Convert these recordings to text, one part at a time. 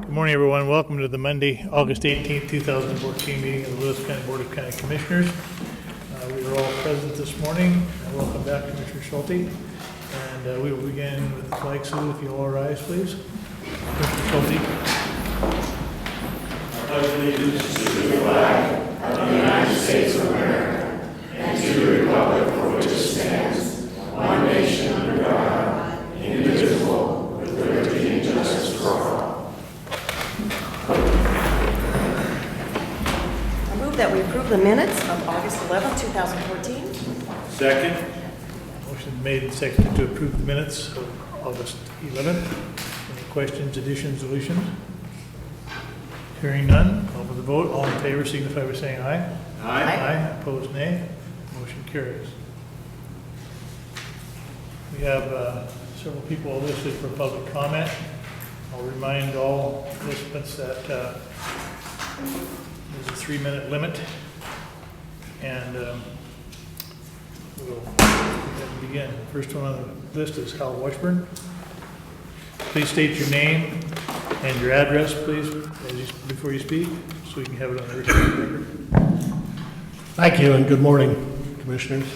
Good morning, everyone. Welcome to the Monday, August 18th, 2014 meeting of the Lewis County Board of County Commissioners. We are all present this morning. Welcome back, Commissioner Schulte. And we will begin with the flag salute. If you all rise, please. Commissioner Schulte. I pledge allegiance to the flag of the United States of America and to the republic for which it stands, one nation under God, indivisible, with liberty and justice for all. I move that we approve the minutes of August 11, 2014. Second. Motion made and seconded to approve the minutes of August 11th. Any questions, additions, deletions? Hearing none, call for the vote. All in favor signify by saying aye. Aye. Aye. Opposed, nay. Motion carries. We have several people listed for public comment. I'll remind all participants that there's a 3-minute limit, and we'll go ahead and begin. First one on the list is Hal Washburn. Please state your name and your address, please, before you speak, so we can have it on the record. Thank you and good morning, Commissioners.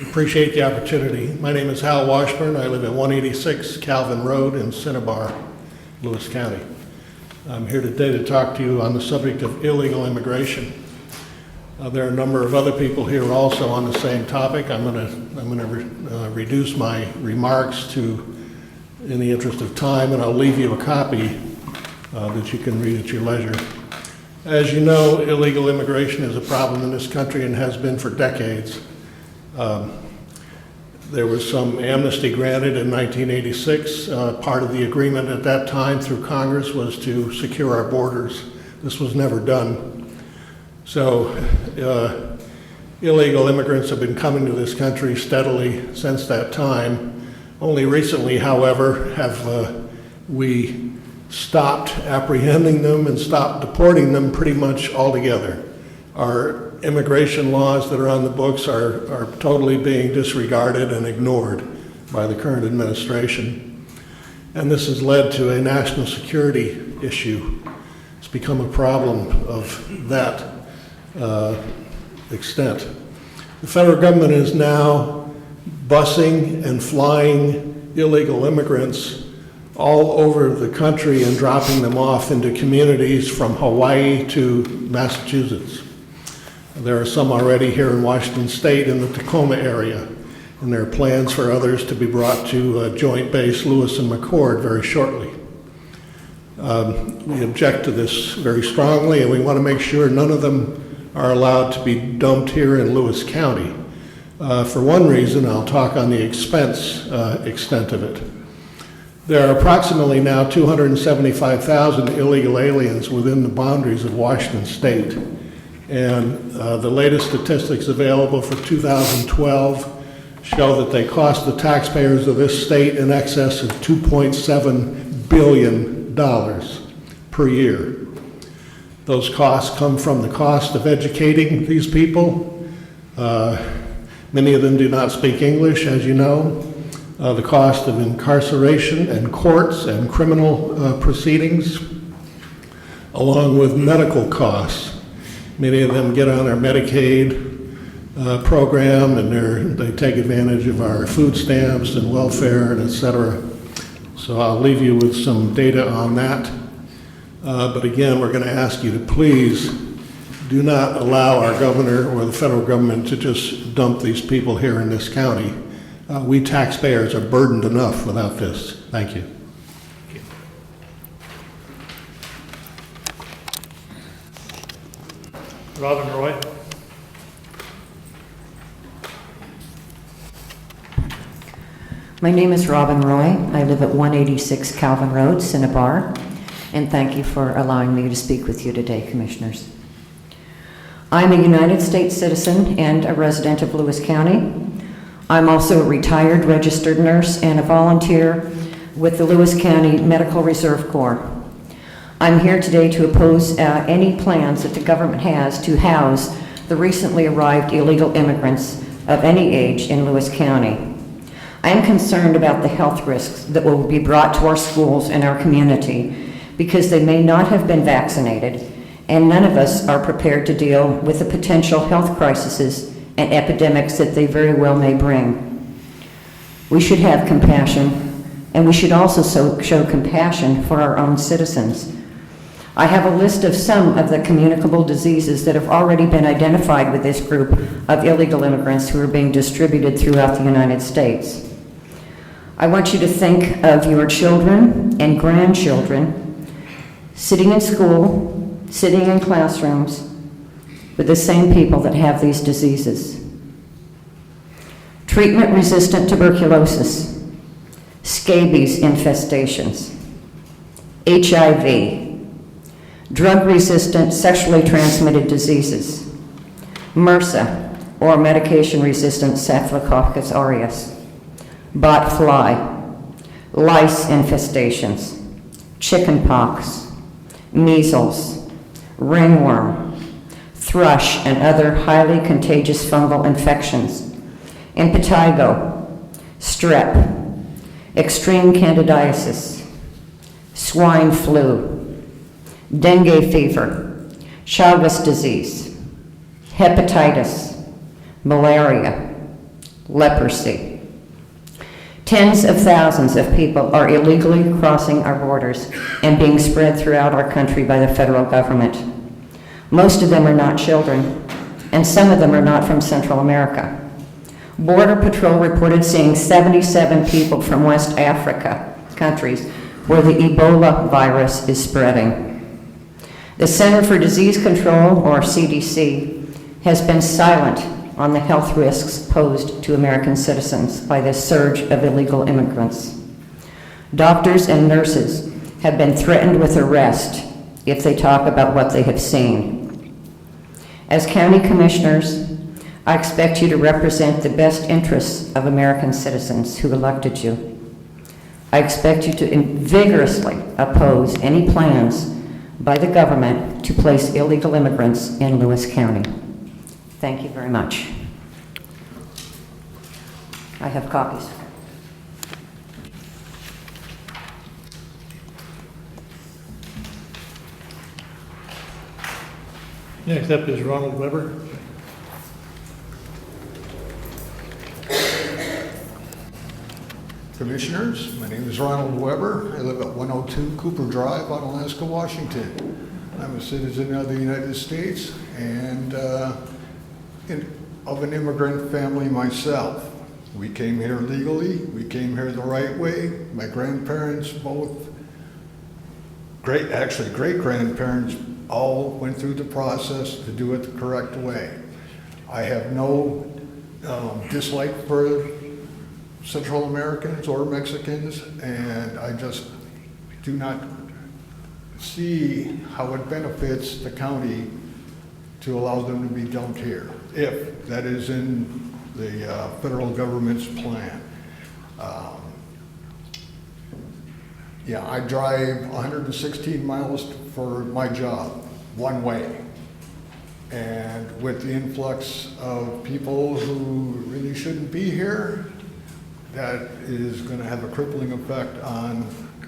Appreciate the opportunity. My name is Hal Washburn. I live at 186 Calvin Road in Cinnabar, Lewis County. I'm here today to talk to you on the subject of illegal immigration. There are a number of other people here also on the same topic. I'm going to reduce my remarks to, in the interest of time, and I'll leave you a copy that you can read at your leisure. As you know, illegal immigration is a problem in this country and has been for decades. There was some amnesty granted in 1986. Part of the agreement at that time through Congress was to secure our borders. This was never done. So illegal immigrants have been coming to this country steadily since that time. Only recently, however, have we stopped apprehending them and stopped deporting them pretty much altogether. Our immigration laws that are on the books are totally being disregarded and ignored by the current administration. And this has led to a national security issue. It's become a problem of that extent. The federal government is now busing and flying illegal immigrants all over the country and dropping them off into communities from Hawaii to Massachusetts. There are some already here in Washington State in the Tacoma area, and there are plans for others to be brought to Joint Base Lewis and McChord very shortly. We object to this very strongly, and we want to make sure none of them are allowed to be dumped here in Lewis County. For one reason, I'll talk on the expense extent of it. There are approximately now 275,000 illegal aliens within the boundaries of Washington State. And the latest statistics available for 2012 show that they cost the taxpayers of this state in excess of $2.7 billion per year. Those costs come from the cost of educating these people. Many of them do not speak English, as you know. The cost of incarceration and courts and criminal proceedings, along with medical costs. Many of them get on our Medicaid program, and they take advantage of our food stamps and welfare and et cetera. So I'll leave you with some data on that. But again, we're going to ask you to please do not allow our governor or the federal government to just dump these people here in this county. We taxpayers are burdened enough without this. Thank you. Robin Roy. My name is Robin Roy. I live at 186 Calvin Road, Cinnabar, and thank you for allowing me to speak with you today, Commissioners. I'm a United States citizen and a resident of Lewis County. I'm also a retired registered nurse and a volunteer with the Lewis County Medical Reserve Corps. I'm here today to oppose any plans that the government has to house the recently arrived illegal immigrants of any age in Lewis County. I am concerned about the health risks that will be brought to our schools and our community because they may not have been vaccinated, and none of us are prepared to deal with the potential health crises and epidemics that they very well may bring. We should have compassion, and we should also show compassion for our own citizens. I have a list of some of the communicable diseases that have already been identified with this group of illegal immigrants who are being distributed throughout the United States. I want you to think of your children and grandchildren sitting in school, sitting in classrooms with the same people that have these diseases. Treatment-resistant tuberculosis, scabies infestations, HIV, drug-resistant sexually transmitted diseases, MRSA, or medication-resistant Staphylococcus aureus, bot fly, lice infestations, chickenpox, measles, ringworm, thrush, and other highly contagious fungal infections, impetigo, strep, extreme candidiasis, swine flu, dengue fever, Chagas disease, hepatitis, malaria, leprosy. Tens of thousands of people are illegally crossing our borders and being spread throughout our country by the federal government. Most of them are not children, and some of them are not from Central America. Border Patrol reported seeing 77 people from West Africa countries where the Ebola virus is spreading. The Center for Disease Control, or CDC, has been silent on the health risks posed to American citizens by this surge of illegal immigrants. Doctors and nurses have been threatened with arrest if they talk about what they have seen. As county commissioners, I expect you to represent the best interests of American citizens who elected you. I expect you to vigorously oppose any plans by the government to place illegal immigrants in Lewis County. Thank you very much. I have copies. Next up is Ronald Weber. Commissioners, my name is Ronald Weber. I live at 102 Cooper Drive, Onalaska, Washington. I'm a citizen of the United States and of an immigrant family myself. We came here legally. We came here the right way. My grandparents both, great-grandparents, all went through the process to do it the correct way. I have no dislike for Central Americans or Mexicans, and I just do not see how it benefits the county to allow them to be dumped here, if that is in the federal government's plan. Yeah, I drive 116 miles for my job, one way. And with the influx of people who really shouldn't be here, that is going to have a crippling effect on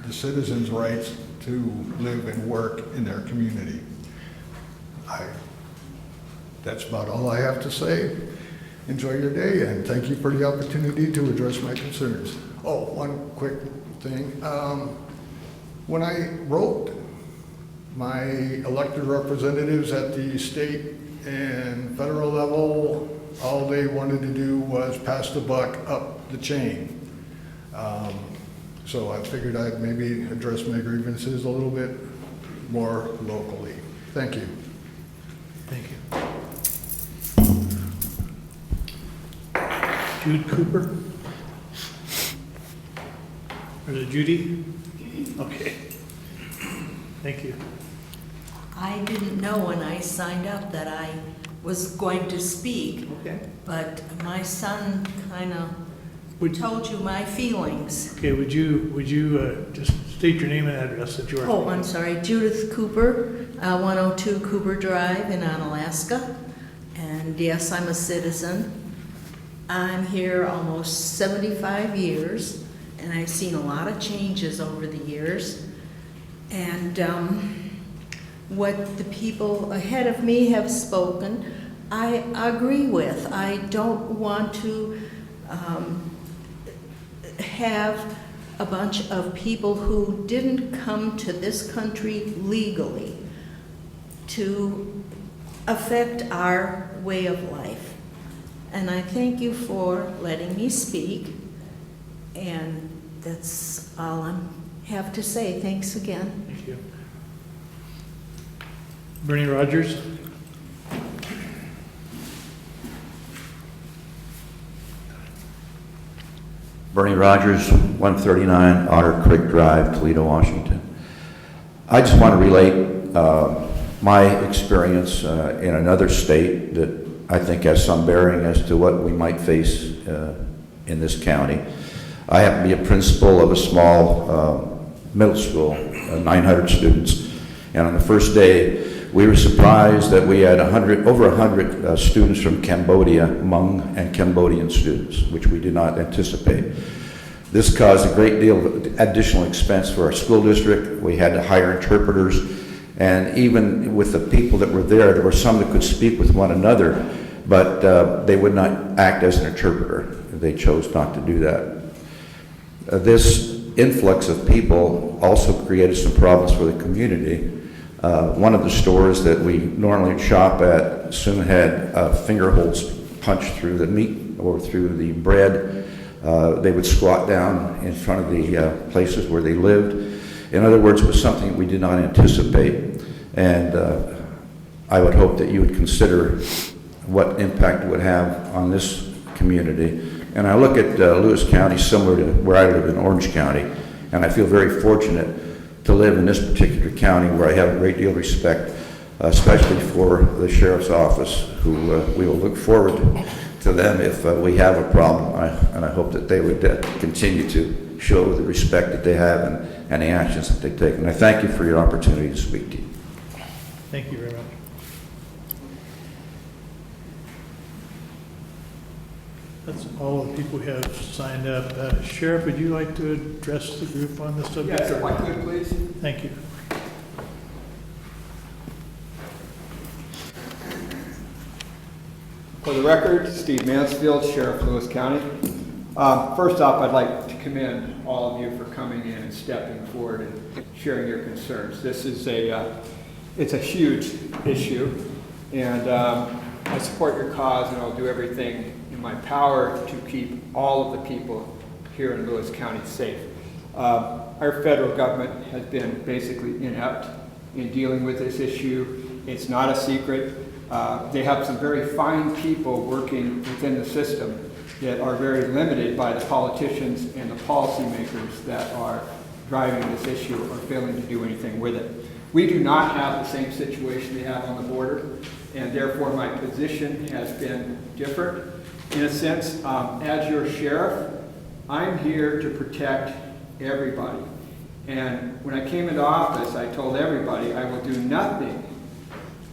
the citizens' rights to live and work in their community. That's about all I have to say. Enjoy your day, and thank you for the opportunity to address my concerns. Oh, one quick thing. When I wrote my elected representatives at the state and federal level, all they wanted to do was pass the buck up the chain. So I figured I'd maybe address my grievances a little bit more locally. Thank you. Thank you. Jude Cooper? Or is it Judy? Okay. Thank you. I didn't know when I signed up that I was going to speak, Okay. but my son kind of Would- told you my feelings. Okay, would you just state your name and address that you are? Oh, I'm sorry, Judith Cooper, 102 Cooper Drive in Onalaska. And yes, I'm a citizen. I'm here almost 75 years, and I've seen a lot of changes over the years. And what the people ahead of me have spoken, I agree with. I don't want to have a bunch of people who didn't come to this country legally to affect our way of life. And I thank you for letting me speak, and that's all I have to say. Thanks again. Thank you. Bernie Rogers? Bernie Rogers, 139 Otter Creek Drive, Toledo, Washington. I just want to relate my experience in another state that I think has some bearing as to what we might face in this county. I happen to be a principal of a small middle school, 900 students, and on the first day we were surprised that we had over 100 students from Cambodia, Hmong and Cambodian students, which we did not anticipate. This caused a great deal of additional expense for our school district. We had to hire interpreters, and even with the people that were there were some that could speak with one another, but they would not act as an interpreter. They chose not to do that. This influx of people also created some problems for the community. One of the stores that we normally shop at soon had finger holes punched through the meat or through the bread. They would squat down in front of the places where they lived. In other words, it was something we did not anticipate. And I would hope that you would consider what impact it would have on this community. And I look at Lewis County similar to where I live in Orange County, and I feel very fortunate to live in this particular county where I have a great deal of respect, especially for the sheriff's office, who we will look forward to them if we have a problem, and I hope that they would continue to show the respect that they have and the actions that they take. And I thank you for your opportunity to speak to you. Thank you very much. That's all the people who have signed up. Sheriff, would you like to address the group on this subject? Yes, if I could, please. Thank you. For the record, Steve Mansfield, Sheriff of Lewis County. First off, I'd like to commend all of you for coming in and stepping forward and sharing your concerns. This is it's a huge issue, and I support your cause, and I'll do everything in my power to keep all of the people here in Lewis County safe. Our federal government has been basically inept in dealing with this issue. It's not a secret. They have some very fine people working within the system that are very limited by the politicians and the policymakers that are driving this issue or failing to do anything with it. We do not have the same situation they have on the border, and therefore my position has been different. In a sense, as your sheriff, I'm here to protect everybody. And when I came into office, I told everybody I will do nothing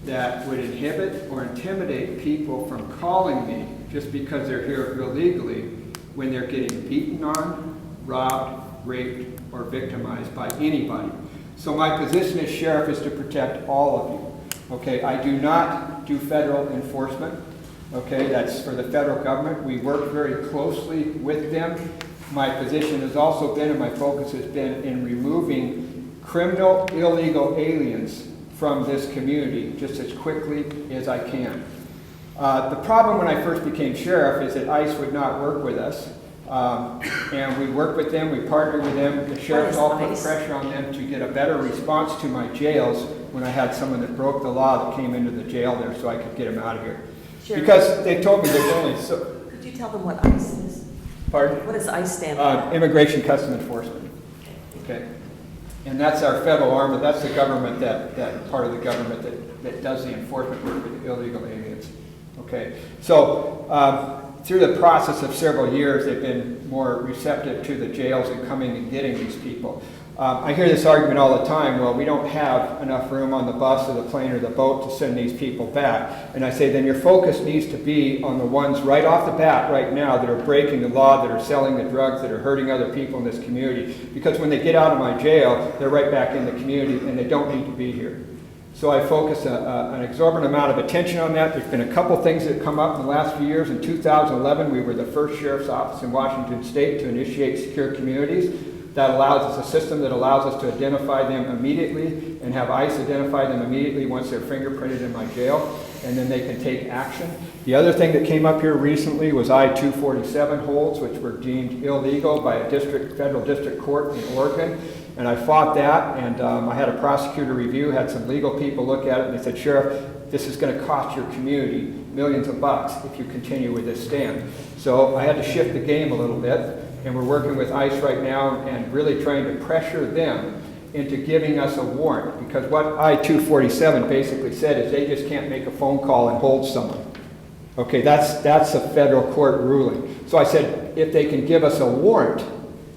that would inhibit or intimidate people from calling me just because they're here illegally when they're getting beaten on, robbed, raped, or victimized by anybody. So my position as sheriff is to protect all of you. Okay, I do not do federal enforcement. Okay, that's for the federal government. We work very closely with them. My position has also been, and my focus has been, in removing criminal, illegal aliens from this community just as quickly as I can. The problem when I first became sheriff is that ICE would not work with us. And we worked with them, we partnered with them. The sheriffs all put pressure on them to get a better response to my jails when I had someone that broke the law that came into the jail there so I could get them out of here. Sheriff, because they told me there's only so... Could you tell them what ICE is? Pardon? What does ICE stand for? Immigration Custom Enforcement. Okay. And that's our federal arm, but that's the government, that part of the government that does the enforcement work with illegal aliens. Okay. So through the process of several years, they've been more receptive to the jails and coming and getting these people. I hear this argument all the time, well, we don't have enough room on the bus or the plane or the boat to send these people back. And I say, then your focus needs to be on the ones right off the bat right now that are breaking the law, that are selling the drugs, that are hurting other people in this community. Because when they get out of my jail, they're right back in the community and they don't need to be here. So I focus an exorbitant amount of attention on that. There's been a couple things that have come up in the last few years. In 2011, we were the first sheriff's office in Washington State to initiate secure communities. That allows us a system that allows us to identify them immediately and have ICE identify them immediately once they're fingerprinted in my jail, and then they can take action. The other thing that came up here recently was I-247 holds, which were deemed illegal by a federal district court in Oregon. And I fought that, and I had a prosecutor review, had some legal people look at it, and they said, Sheriff, this is going to cost your community millions of bucks if you continue with this stand. So I had to shift the game a little bit. And we're working with ICE right now and really trying to pressure them into giving us a warrant. Because what I-247 basically said is they just can't make a phone call and hold someone. Okay, that's a federal court ruling. So I said, if they can give us a warrant,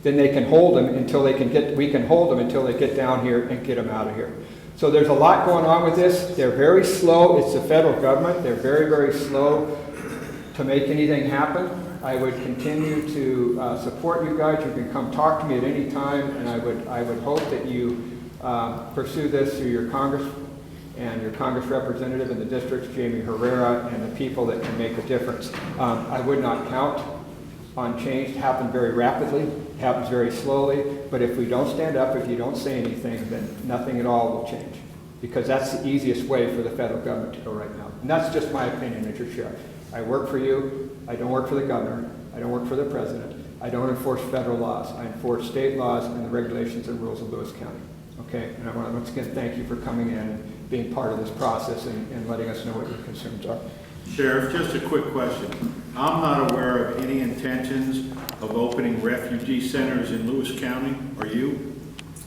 then they can hold them until we can hold them until they get down here and get them out of here. So there's a lot going on with this. They're very slow. It's the federal government. They're very, very slow to make anything happen. I would continue to support you guys. You can come talk to me at any time, and I would hope that you pursue this through your Congress and your Congress representative in the districts, Jamie Herrera, and the people that can make a difference. I would not count on change. It happens very rapidly, it happens very slowly, but if we don't stand up, if you don't say anything, then nothing at all will change. Because that's the easiest way for the federal government to go right now. And that's just my opinion, Mr. Sheriff. I work for you. I don't work for the governor. I don't work for the president. I don't enforce federal laws. I enforce state laws and the regulations and rules of Lewis County. Okay? And I want to once again thank you for coming in and being part of this process and letting us know what your concerns are. Sheriff, just a quick question. I'm not aware of any intentions of opening refugee centers in Lewis County. Are you?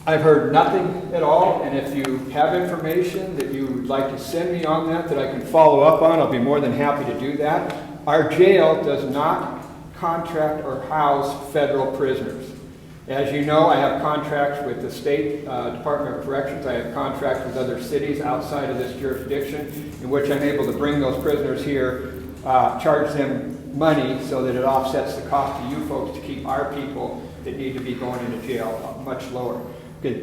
I've heard nothing at all, and if you have information that you would like to send me on that I can follow up on, I'll be more than happy to do that. Our jail does not contract or house federal prisoners. As you know, I have contracts with the State Department of Corrections. I have contracts with other cities outside of this jurisdiction in which I'm able to bring those prisoners here, charge them money so that it offsets the cost to you folks to keep our people that need to be going into jail much lower.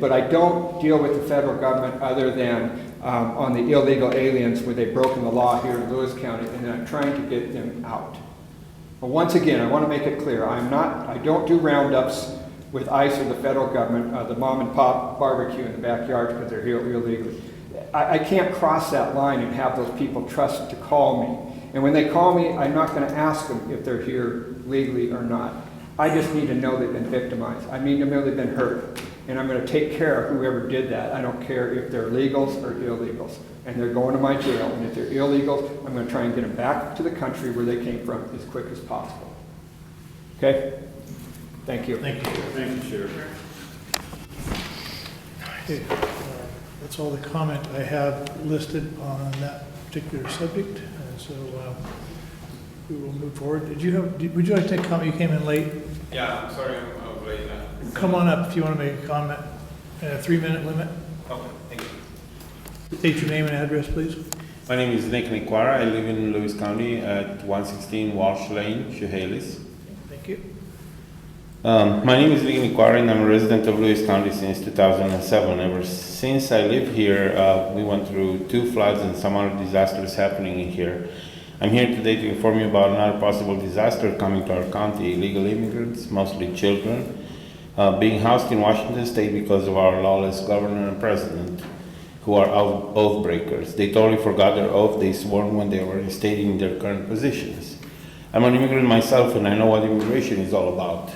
But I don't deal with the federal government other than on the illegal aliens where they've broken the law here in Lewis County, and then I'm trying to get them out. But once again, I want to make it clear, I don't do roundups with ICE or the federal government, the mom and pop barbecue in the backyard because they're here illegally. I can't cross that line and have those people trust to call me. And when they call me, I'm not going to ask them if they're here legally or not. I just need to know they've been victimized. I need to know they've been hurt. And I'm going to take care of whoever did that. I don't care if they're legals or illegals. And they're going to my jail. And if they're illegals, I'm going to try and get them back to the country where they came from as quick as possible. Okay? Thank you. Thank you. Thank you, Sheriff. Okay, that's all the comment I have listed on that particular subject. So we will move forward. Would you like to take a comment? You came in late. Yeah, I'm sorry, I was late. Come on up if you want to make a comment. 3-minute limit. Okay, thank you. State your name and address, please. My name is Nick Niquara. I live in Lewis County at 116 Walsh Lane, Chehalis. Thank you. My name is Nick Niquara and I'm a resident of Lewis County since 2007. Ever since I live here, we went through 2 floods and some other disasters happening in here. I'm here today to inform you about another possible disaster coming to our county. Illegal immigrants, mostly children, being housed in Washington State because of our lawless governor and president, who are oath breakers. They totally forgot their oath they swore when they were stating their current positions. I'm an immigrant myself and I know what immigration is all about.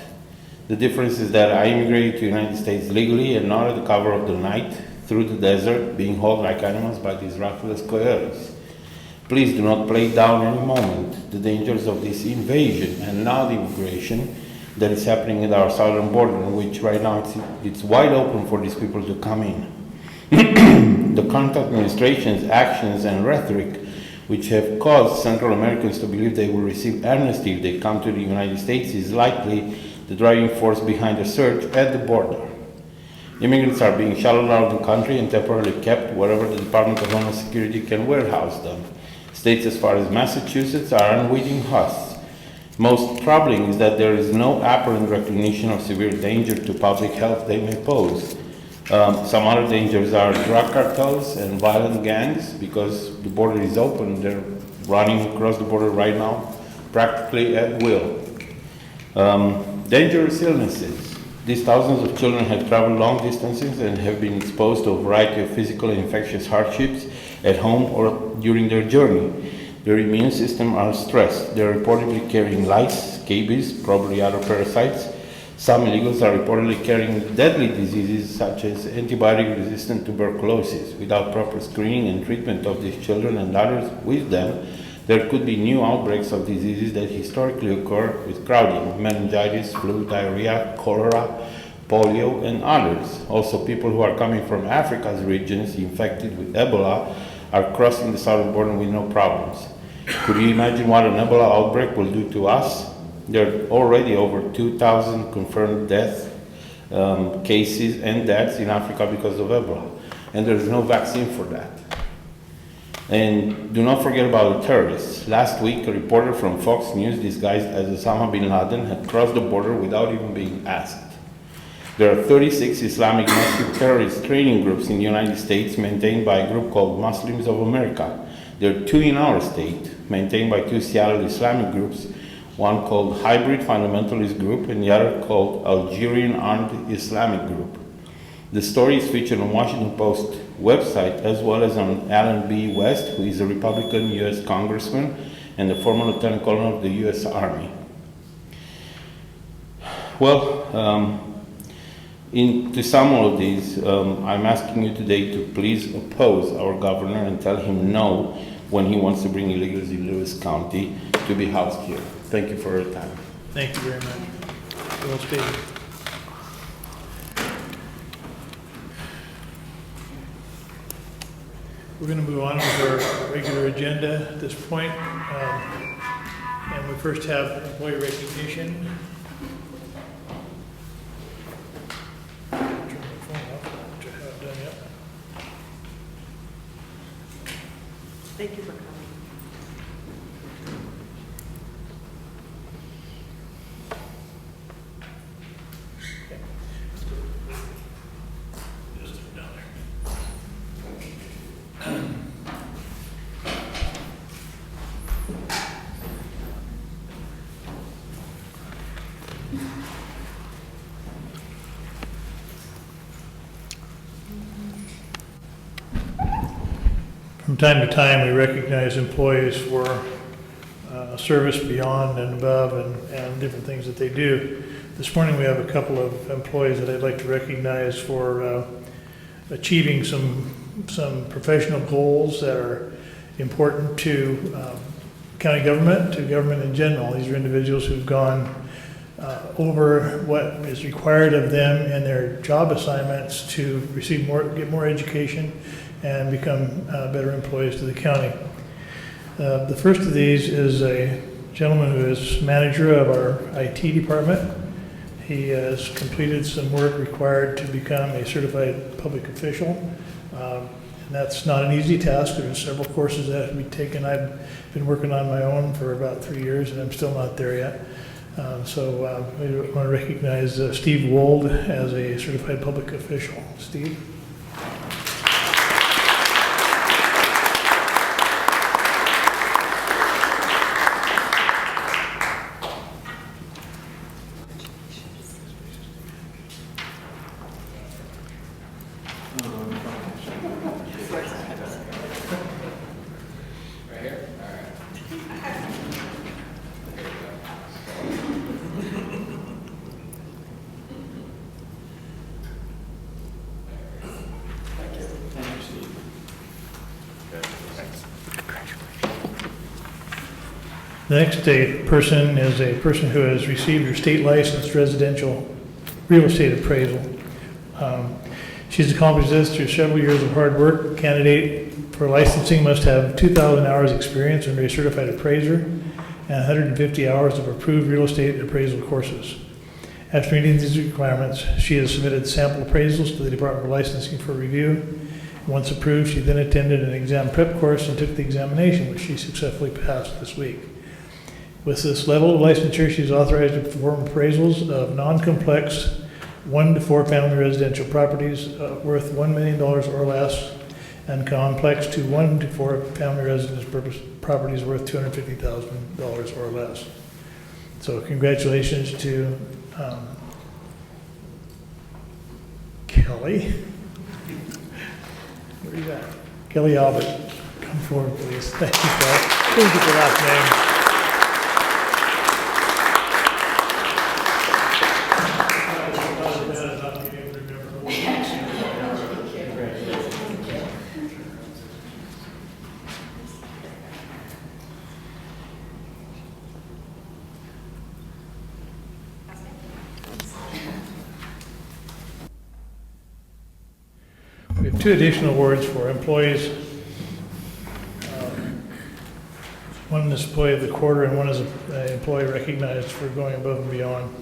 The difference is that I immigrated to the United States legally and not at the cover of the night through the desert, being hauled like animals by these ruthless coyotes. Please do not play down any moment the dangers of this invasion and now the immigration that is happening at our southern border, in which right now it's wide open for these people to come in. The current administration's actions and rhetoric, which have caused Central Americans to believe they will receive amnesty if they come to the United States, is likely the driving force behind the surge at the border. Immigrants are being shuttled out of the country and temporarily kept wherever the Department of Homeland Security can warehouse them. States as far as Massachusetts are unwitting hosts. Most troubling is that there is no apparent recognition of severe danger to public health they may pose. Some other dangers are drug cartels and violent gangs, because the border is open. They're running across the border right now, practically at will. Dangerous illnesses. These thousands of children have traveled long distances and have been exposed to a variety of physical and infectious hardships at home or during their journey. Their immune system are stressed. They're reportedly carrying lice, scabies, probably other parasites. Some illegals are reportedly carrying deadly diseases such as antibiotic-resistant tuberculosis. Without proper screening and treatment of these children and others with them, there could be new outbreaks of diseases that historically occur with crowding: meningitis, flu, diarrhea, cholera, polio, and others. Also, people who are coming from Africa's regions infected with Ebola are crossing the southern border with no problems. Could you imagine what an Ebola outbreak will do to us? There are already over 2,000 confirmed death cases and deaths in Africa because of Ebola, and there's no vaccine for that. And do not forget about the terrorists. Last week, a reporter from Fox News disguised as Osama bin Laden had crossed the border without even being asked. There are 36 Islamic Muslim terrorist training groups in the United States maintained by a group called Muslims of America. There are 2 in our state, maintained by 2 Seattle Islamic groups, one called Hybrid Fundamentalist Group and the other called Algerian Armed Islamic Group. The story is featured on Washington Post website as well as on Alan B. West, who is a Republican U.S. congressman and a former lieutenant colonel of the U.S. Army. Well, to sum all of these, I'm asking you today to please oppose our governor and tell him no when he wants to bring illegals in Lewis County to be housed here. Thank you for your time. Thank you very much. Well stated. We're going to move on with our regular agenda at this point. And we first have employee recognition. Turn my phone off, which I haven't done yet. Thank you for coming. Just down there. From time to time, we recognize employees for service beyond and above and different things that they do. This morning, we have a couple of employees that I'd like to recognize for achieving some professional goals that are important to county government, to government in general. These are individuals who've gone over what is required of them in their job assignments to get more education and become better employees to the county. The first of these is a gentleman who is manager of our IT department. He has completed some work required to become a certified public official. And that's not an easy task. There's several courses that have to be taken. I've been working on my own for about 3 years and I'm still not there yet. So we want to recognize Steve Wold as a certified public official. Steve? The next person is a person who has received her state licensed residential real estate appraisal. She's accomplished this through several years of hard work. Candidate for licensing must have 2,000 hours experience and be a certified appraiser and 150 hours of approved real estate appraisal courses. After meeting these requirements, she has submitted sample appraisals to the Department of Licensing for review. Once approved, she then attended an exam prep course and took the examination, which she successfully passed this week. With this level of licensure, she is authorized to perform appraisals of non-complex 1 to 4 family residential properties worth $1 million or less, and complex to 1 to 4 family residence properties worth $250,000 or less. So congratulations to Kelly. Where are you at? Kelly Albert. Come forward, please. Thank you, Kelly. Please get the last name. We have 2 additional awards for employees. One is employee of the quarter and one is an employee recognized for going above and beyond.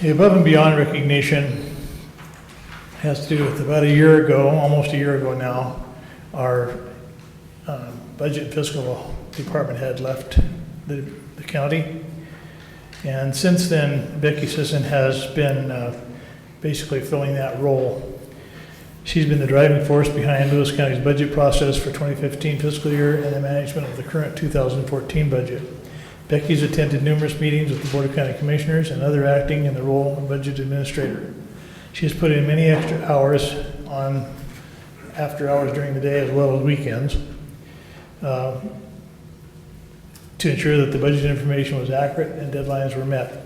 The above and beyond recognition has to do with about a year ago, almost a year ago now, our budget and fiscal department had left the county. And since then, Becky Sisson has been basically filling that role. She's been the driving force behind Lewis County's budget process for 2015 fiscal year and the management of the current 2014 budget. Becky's attended numerous meetings with the Board of County Commissioners and other acting in the role of budget administrator. She has put in many extra hours on after hours during the day as well as weekends to ensure that the budget information was accurate and deadlines were met.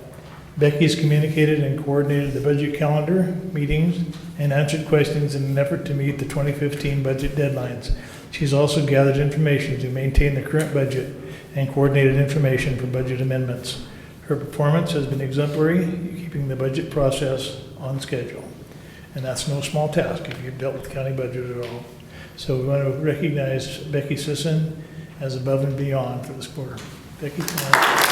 Becky's communicated and coordinated the budget calendar, meetings, and answered questions in an effort to meet the 2015 budget deadlines. She's also gathered information to maintain the current budget and coordinated information for budget amendments. Her performance has been exemplary, keeping the budget process on schedule. And that's no small task if you've dealt with the county budget at all. So we want to recognize Becky Sisson as above and beyond for this quarter. Becky, come on.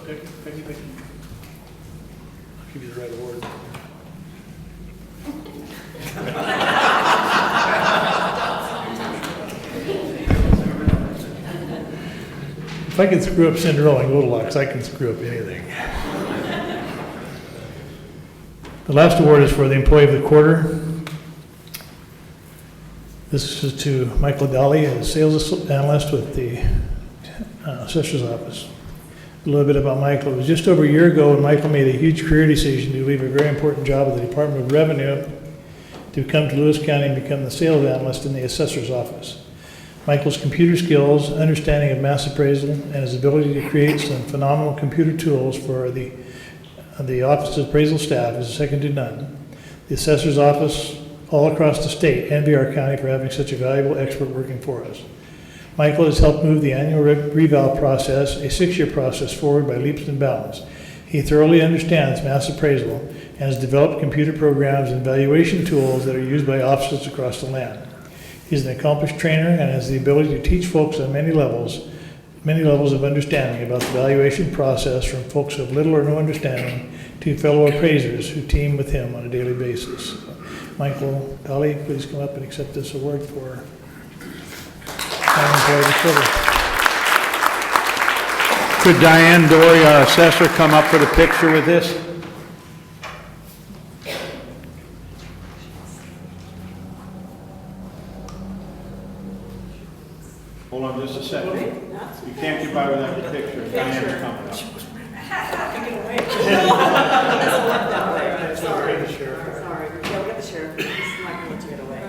Becky. I'll give you the right award. If I can screw up Cinderella and Goldilocks, I can screw up anything. The last award is for the employee of the quarter. This is to Michael Daly, a sales analyst with the assessor's office. A little bit about Michael. It was just over a year ago when Michael made a huge career decision to leave a very important job at the Department of Revenue to come to Lewis County and become the sales analyst in the assessor's office. Michael's computer skills, understanding of mass appraisal, and his ability to create some phenomenal computer tools for the office's appraisal staff is second to none. The assessor's office all across the state envy our county for having such a valuable expert working for us. Michael has helped move the annual reval process, a 6-year process, forward by leaps and bounds. He thoroughly understands mass appraisal and has developed computer programs and valuation tools that are used by offices across the land. He's an accomplished trainer and has the ability to teach folks on many levels of understanding about the valuation process, from folks who have little or no understanding to fellow appraisers who team with him on a daily basis. Michael Daly, please come up and accept this award for employee of the quarter. Could Diane Dory, our assessor, come up for the picture with this? Hold on just a second. You can't get by without the picture. Diane's coming up. Sorry. Yeah, we got the sheriff. He's not going to let you get away.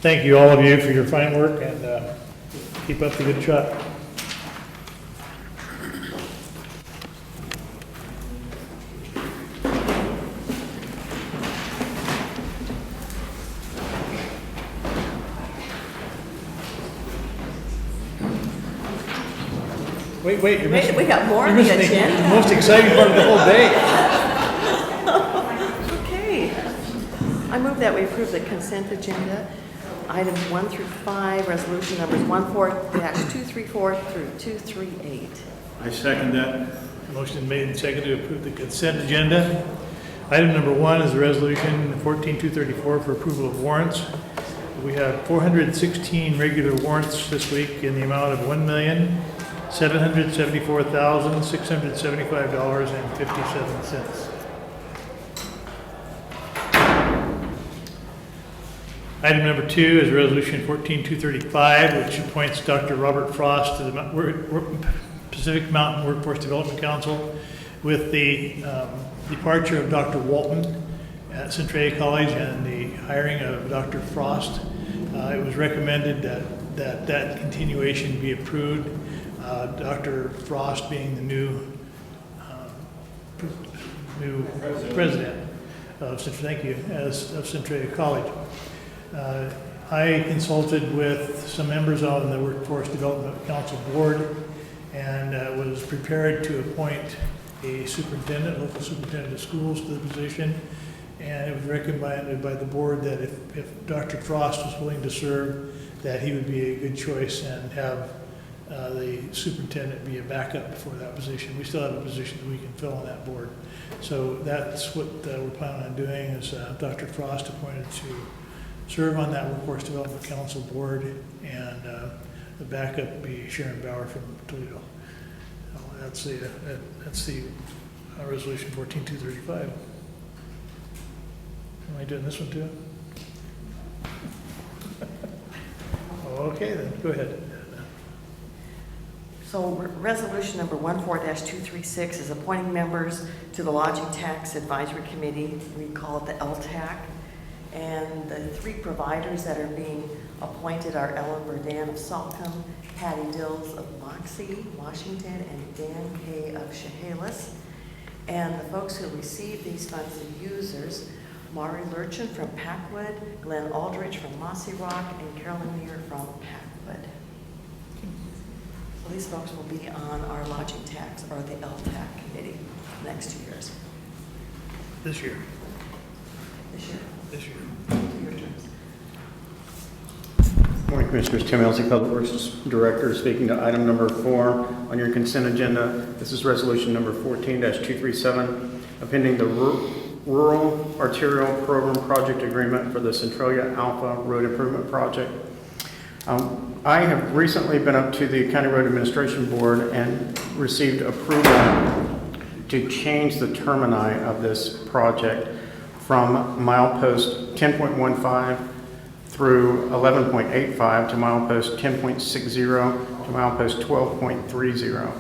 thank you, all of you, for your fine work, and keep up the good shot. Wait, you're missing. Wait, we got more on you're the missing agenda. The most exciting part of the whole day. Okay. I move that we approve the consent agenda, items 1 through 5, resolution numbers 14-234 through 238. I second that. Motion made and seconded to approve the consent agenda. Item number 1 is the resolution 14234 for approval of warrants. We have 416 regular warrants this week in the amount of $1,774,675.57. Item number 2 is resolution 14235, which appoints Dr. Robert Frost to the Pacific Mountain Workforce Development Council with the departure of Dr. Walton at Centralia College and the hiring of Dr. Frost. It was recommended that continuation be approved. Dr. Frost being the new president of Centralia College. I consulted with some members on the Workforce Development Council board and was prepared to appoint a superintendent, local superintendent of schools to the position. And it was recommended by the board that if Dr. Frost was willing to serve, that he would be a good choice and have the superintendent be a backup for that position. We still have a position that we can fill on that board. So that's what we're planning on doing is Dr. Frost appointed to serve on that Workforce Development Council board, and the backup be Sharon Bauer from Toledo. So that's the resolution 14235. Am I doing this one too? Okay, then go ahead. So resolution number 14-236 is appointing members to the Lodging Tax Advisory Committee. We call it the LTAC. And the 3 providers that are being appointed are Ellen Burdan of Salcombe, Patty Dills of BOCC, Washington, and Dan Kay of Chehalis. And the folks who receive these funds, the users, Mari Lurchin from Packwood, Glenn Aldrich from Mossy Rock, and Carolyn Meir from Packwood. So these folks will be on our lodging tax, or the LTAC committee, next 2 years. This year. This year. This year. 2-year terms. Morning, Commissioners. Tim Elsey, Public Works Director, speaking to item number 4 on your consent agenda. This is resolution number 14-237, appending the Rural Arterial Program Project Agreement for the Centralia Alpha Road Improvement Project. I have recently been up to the County Road Administration Board and received approval to change the termini of this project from milepost 10.15 through 11.85 to milepost 10.60 to milepost 12.30.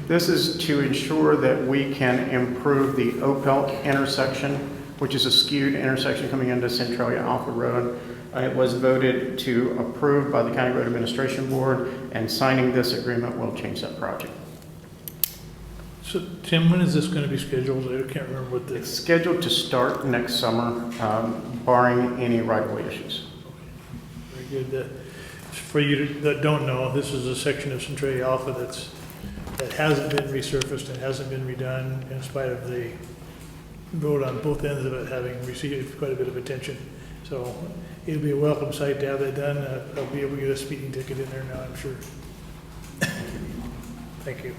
This is to ensure that we can improve the Opelk intersection, which is a skewed intersection coming into Centralia Alpha Road. It was voted to approve by the County Road Administration Board, and signing this agreement will change that project. So, Tim, when is this going to be scheduled? I can't remember what It's scheduled to start next summer, barring any right-of-way issues. Very good. For you that don't know, this is a section of Centralia Alpha that hasn't been resurfaced and hasn't been redone in spite of the road on both ends of it having received quite a bit of attention. So it'll be a welcome sight to have that done. I'll be able to get a speeding ticket in there now, I'm sure. Thank you.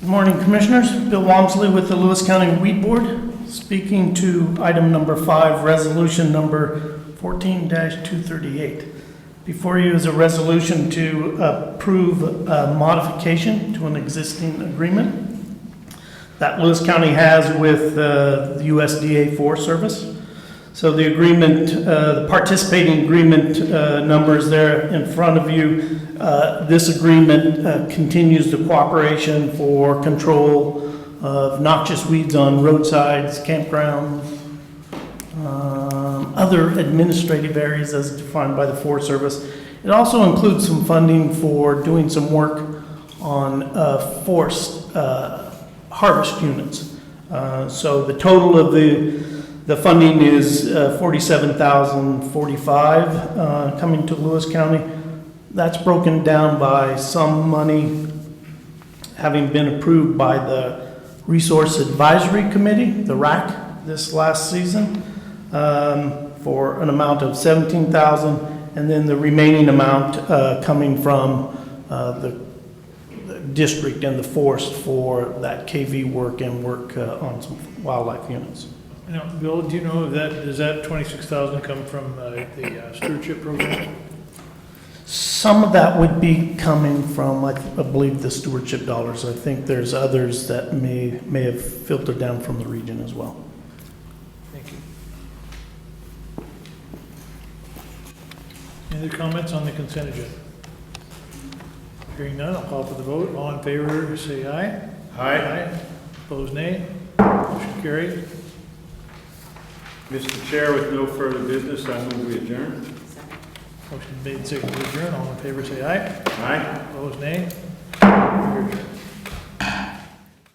Good morning, Commissioners. Bill Walmsley with the Lewis County Weed Board, speaking to item number 5, resolution number 14-238. Before you is a resolution to approve a modification to an existing agreement that Lewis County has with the USDA Forest Service. So the agreement, the participating agreement numbers there in front of you. This agreement continues the cooperation for control of noxious weeds on roadsides, campgrounds, other administrative areas as defined by the Forest Service. It also includes some funding for doing some work on forest harvest units. So the total of the funding is $47,045 coming to Lewis County. That's broken down by some money having been approved by the Resource Advisory Committee, the RAC, this last season, for an amount of $17,000, and then the remaining amount coming from the district and the forest for that KV work and work on some wildlife units. Now, Bill, do you know if does that 26,000 come from the stewardship program? Some of that would be coming from, I believe, the stewardship dollars. I think there's others that may have filtered down from the region as well. Thank you. Any other comments on the consent agenda? Hearing none, I'll call for the vote. All in favor, say aye. Aye. Opposed, nay. Motion carried. Mr. Chair, with no further business, I move we adjourn. Motion made, seconded, to adjourn. All in favor, say aye. Aye. Opposed, nay. We're adjourned.